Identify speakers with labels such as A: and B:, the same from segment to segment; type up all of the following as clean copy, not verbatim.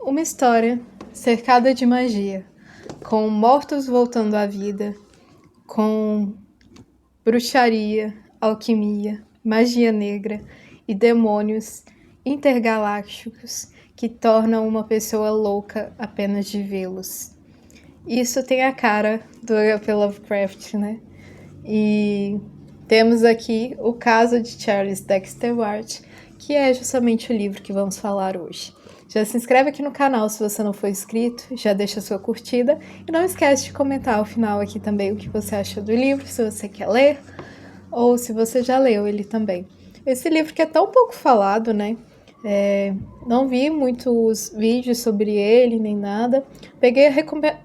A: Uma história cercada de magia, com mortos voltando à vida, com bruxaria, alquimia, magia negra e demônios intergalácticos que tornam uma pessoa louca apenas de vê-los. Isso tem a cara do H.P. Lovecraft, né? E temos aqui o caso de Charles Dexter Ward, que é justamente o livro que vamos falar hoje. Já se inscreve aqui no canal se você não for inscrito, já deixa sua curtida e não esquece de comentar ao final aqui também o que você achou do livro, se você quer ler ou se você já leu ele também. Esse livro que é tão pouco falado, né? Não vi muitos vídeos sobre ele nem nada. Peguei a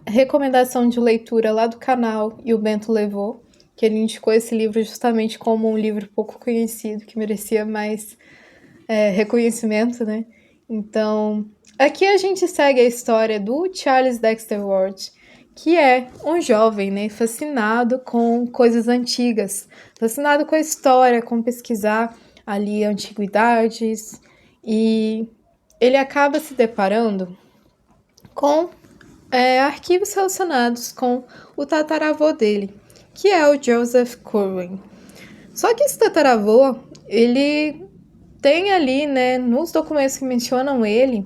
A: recomendação de leitura lá do canal e o Bento levou, que ele indicou esse livro justamente como um livro pouco conhecido, que merecia mais reconhecimento, né? Então, aqui a gente segue a história do Charles Dexter Ward, que é um jovem, né, fascinado com coisas antigas, fascinado com a história, com pesquisar ali antiguidades, e ele acaba se deparando com arquivos relacionados com o tataravô dele, que é o Joseph Curwen. Só que esse tataravô, ele tem ali, né, nos documentos que mencionam ele,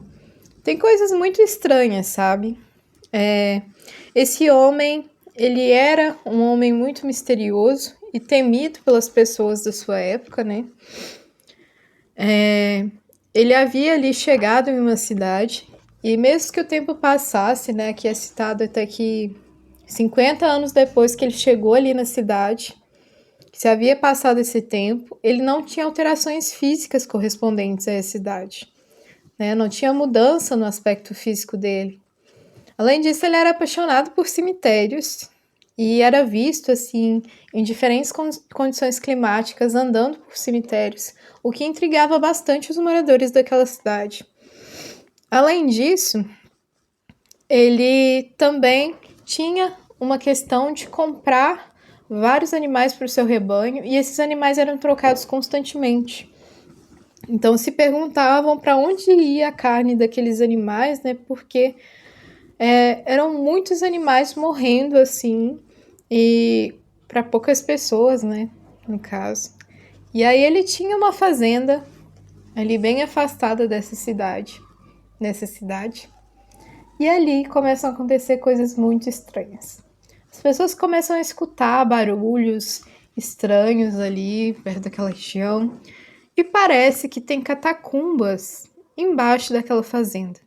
A: tem coisas muito estranhas, sabe? Esse homem, ele era um homem muito misterioso e temido pelas pessoas da sua época, né? Ele havia ali chegado em uma cidade e mesmo que o tempo passasse, né, que é citado até que 50 anos depois que ele chegou ali na cidade, se havia passado esse tempo, ele não tinha alterações físicas correspondentes a essa idade, né? Não tinha mudança no aspecto físico dele. Além disso, ele era apaixonado por cemitérios e era visto assim em diferentes condições climáticas andando por cemitérios, o que intrigava bastante os moradores daquela cidade. Além disso, ele também tinha uma questão de comprar vários animais para o seu rebanho e esses animais eram trocados constantemente. Então se perguntavam para onde ia a carne daqueles animais, né? Porque eram muitos animais morrendo assim e para poucas pessoas, né? No caso. E aí ele tinha uma fazenda ali bem afastada nessa cidade. E ali começam a acontecer coisas muito estranhas. As pessoas começam a escutar barulhos estranhos ali, perto daquela região, e parece que tem catacumbas embaixo daquela fazenda.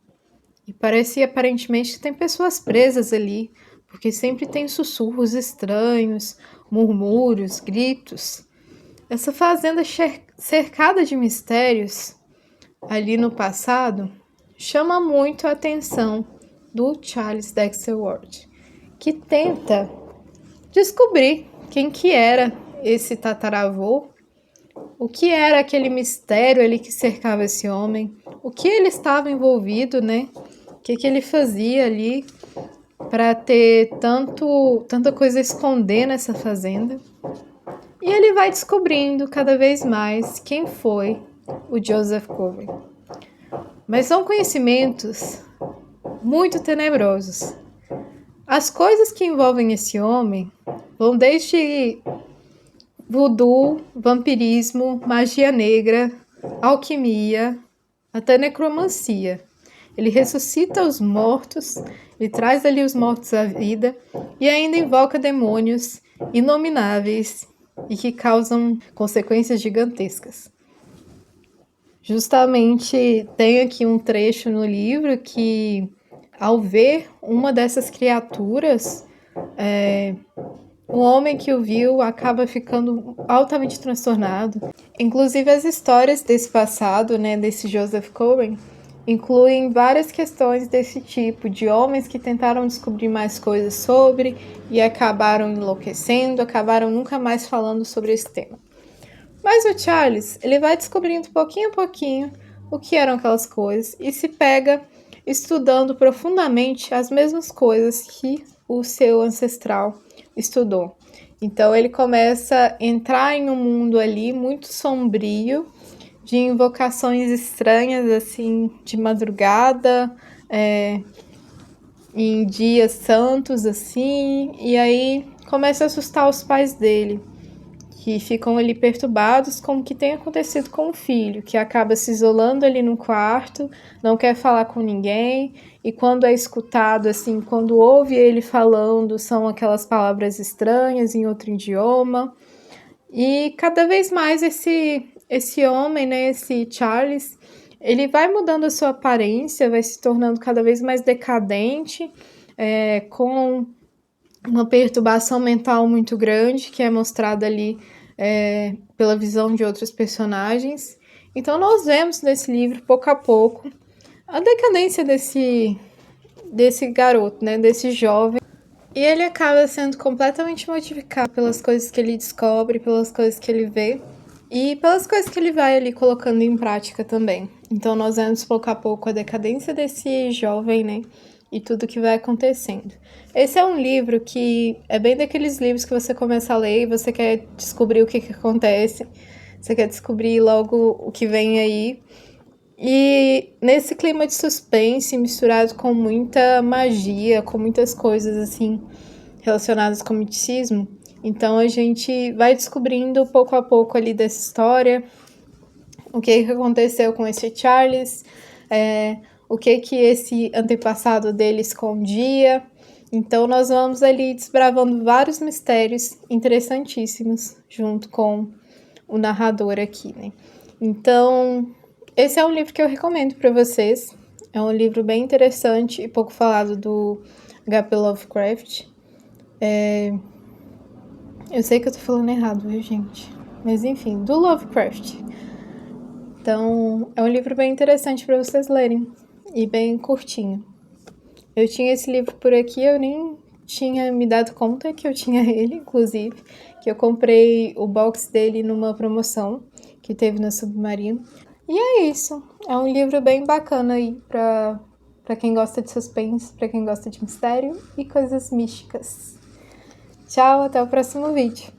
A: E parece aparentemente que tem pessoas presas ali, porque sempre tem sussurros estranhos, murmúrios, gritos. Essa fazenda cercada de mistérios, ali no passado, chama muito a atenção do Charles Dexter Ward, que tenta descobrir quem que era esse tataravô, o que era aquele mistério ali que cercava esse homem, o que ele estava envolvido, né? O que ele fazia ali para ter tanta coisa a esconder nessa fazenda. E ele vai descobrindo cada vez mais quem foi o Joseph Curwen. Mas são conhecimentos muito tenebrosos. As coisas que envolvem esse homem vão desde voodoo, vampirismo, magia negra, alquimia, até necromancia. Ele ressuscita os mortos, ele traz ali os mortos à vida e ainda invoca demônios inomináveis e que causam consequências gigantescas. Justamente tem aqui um trecho no livro que, ao ver uma dessas criaturas, o homem que o viu acaba ficando altamente transtornado. Inclusive as histórias desse passado, né, desse Joseph Curwen, incluem várias questões desse tipo, de homens que tentaram descobrir mais coisas sobre e acabaram enlouquecendo, acabaram nunca mais falando sobre esse tema. Mas o Charles, ele vai descobrindo pouquinho a pouquinho o que eram aquelas coisas e se pega estudando profundamente as mesmas coisas que o seu ancestral estudou. Então ele começa a entrar em um mundo ali muito sombrio, de invocações estranhas, assim, de madrugada, em dias santos, assim, e aí começa a assustar os pais dele, que ficam ali perturbados com o que tem acontecido com o filho, que acaba se isolando ali no quarto, não quer falar com ninguém, e quando é escutado, assim, quando ouve ele falando, são aquelas palavras estranhas em outro idioma. E cada vez mais esse homem, né, esse Charles, ele vai mudando a sua aparência, vai se tornando cada vez mais decadente, com uma perturbação mental muito grande, que é mostrada ali pela visão de outros personagens. Então nós vemos nesse livro, pouco a pouco, a decadência desse garoto, né, desse jovem. E ele acaba sendo completamente modificado pelas coisas que ele descobre, pelas coisas que ele vê e pelas coisas que ele vai ali colocando em prática também. Então nós vemos pouco a pouco a decadência desse jovem, né? E tudo que vai acontecendo. Esse é um livro que é bem daqueles livros que você começa a ler e você quer descobrir o que acontece, você quer descobrir logo o que vem aí. E nesse clima de suspense, misturado com muita magia, com muitas coisas assim relacionadas com misticismo, então a gente vai descobrindo pouco a pouco ali dessa história, o que aconteceu com esse Charles, o que esse antepassado dele escondia. Então nós vamos ali desbravando vários mistérios interessantíssimos junto com o narrador aqui, né? Então, esse é um livro que eu recomendo para vocês. É um livro bem interessante e pouco falado do H.P. Lovecraft. Eu sei que eu tô falando errado, viu, gente? Mas enfim, do Lovecraft. Então, é um livro bem interessante para vocês lerem e bem curtinho. Eu tinha esse livro por aqui, eu nem tinha me dado conta que eu tinha ele, inclusive, que eu comprei o box dele numa promoção que teve na Submarino. E é isso, é um livro bem bacana aí pra quem gosta de suspense, pra quem gosta de mistério e coisas místicas. Tchau, até o próximo vídeo.